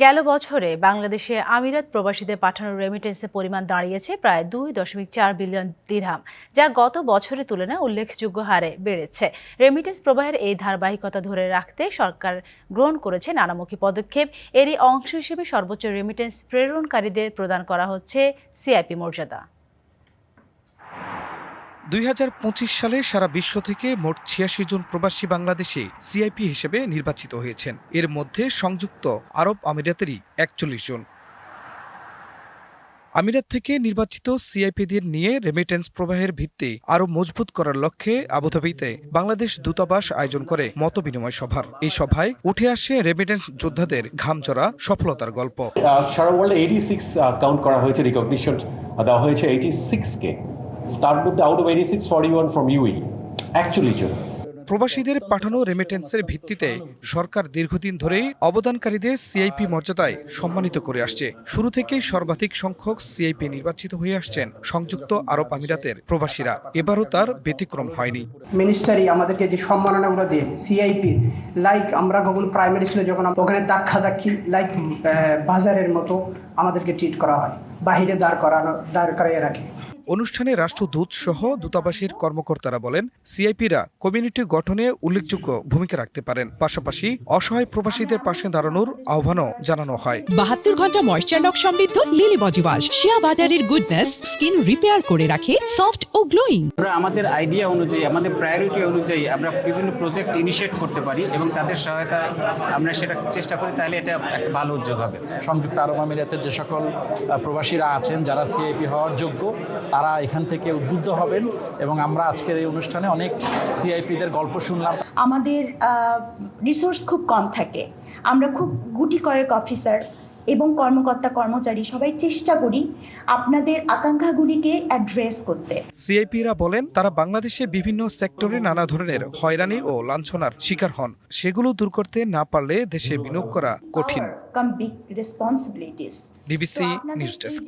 গেল বছরে বাংলাদেশে আমিরাত প্রবাসীদের পাঠানো রেমিটেন্সের পরিমাণ দাঁড়িয়েছে প্রায় 2.4 বিলিয়ন দিরহাম, যা গত বছরের তুলনায় উল্লেখযোগ্য হারে বেড়েছে। রেমিটেন্স প্রবাহের এই ধারাবাহিকতা ধরে রাখতে সরকার গ্রহণ করেছে নানামুখী পদক্ষেপ। এরই অংশ হিসেবে সর্বোচ্চ রেমিটেন্স প্রেরণকারীদের প্রদান করা হচ্ছে সিআইপি মর্যাদা। 2025 সালে সারা বিশ্ব থেকে মোট 86 জন প্রবাসী বাংলাদেশি সিআইপি হিসেবে নির্বাচিত হয়েছেন। এর মধ্যে সংযুক্ত আরব আমিরাতেরই 41 জন। আমিরাত থেকে নির্বাচিত সিআইপিদের নিয়ে রেমিটেন্স প্রবাহের ভিত্তি আরও মজবুত করার লক্ষ্যে আবুধাবিতে বাংলাদেশ দূতাবাস আয়োজন করে মতবিনিময় সভার। এই সভায় উঠে আসে রেমিটেন্স যোদ্ধাদের ঘামঝরা সফলতার গল্প। সারা ওয়ার্ল্ডে 86 কাউন্ট করা হয়েছে, রিকগনিশন দেওয়া হয়েছে 86 কে। তার মধ্যে আউট অফ 86 41 ফ্রম ইউএই, 41 জন। প্রবাসীদের পাঠানো রেমিটেন্সের ভিত্তিতে সরকার দীর্ঘদিন ধরেই অবদানকারীদের সিআইপি মর্যাদায় সম্মানিত করে আসছে। শুরু থেকেই সর্বাধিক সংখ্যক সিআইপি নির্বাচিত হয়ে আসছেন সংযুক্ত আরব আমিরাতের প্রবাসীরা। এবারও তার ব্যতিক্রম হয়নি। মিনিস্টারি আমাদেরকে যে সম্মাননাগুলো দিয়ে সিআইপি, লাইক আমরা গুগল প্রাইমারি স্কুলে যখন ওখানে দাক্ষি লাইক বাজারের মতো আমাদেরকে ট্রিট করা হয়, বাহিরে দাঁড় করাইয়ে রাখে। অনুষ্ঠানে রাষ্ট্রদূত সহ দূতাবাসের কর্মকর্তারা বলেন, সিআইপিরা কমিউনিটি গঠনে উল্লেখযোগ্য ভূমিকা রাখতে পারেন। পাশাপাশি অসহায় প্রবাসীদের পাশে দাঁড়ানোর আহ্বানও জানানো হয়। 72 ঘন্টা ময়েশ্চার লক সমৃদ্ধ লিলি বডি ওয়াশ শিয়া বাটারের গুডনেস স্কিন রিপেয়ার করে রাখে সফট ও গ্লোয়িং। আমরা আমাদের আইডিয়া অনুযায়ী, আমাদের প্রায়োরিটি অনুযায়ী আমরা বিভিন্ন প্রজেক্ট ইনিশিয়েট করতে পারি এবং তাদের সহায়তায় আমরা সেটা চেষ্টা করি, তাহলে এটা একটা ভালো উদ্যোগ হবে। সংযুক্ত আরব আমিরাতের যে সকল প্রবাসীরা আছেন যারা সিআইপি হওয়ার যোগ্য, তারা এখান থেকে উদ্বুদ্ধ হবেন এবং আমরা আজকের এই অনুষ্ঠানে অনেক সিআইপিদের গল্প শুনলাম। আমাদের রিসোর্স খুব কম থাকে, আমরা খুব গুটি কয়েক অফিসার এবং কর্মকর্তা কর্মচারী সবাই চেষ্টা করি আপনাদের আকাঙ্ক্ষাগুলিকে অ্যাড্রেস করতে। সিআইপিরা বলেন, তারা বাংলাদেশে বিভিন্ন সেক্টরে নানা ধরনের হয়রানি ও লাঞ্ছনার শিকার হন। সেগুলো দূর করতে না পারলে দেশে বিনিয়োগ করা কঠিন। Big responsibilities. DBC news desk.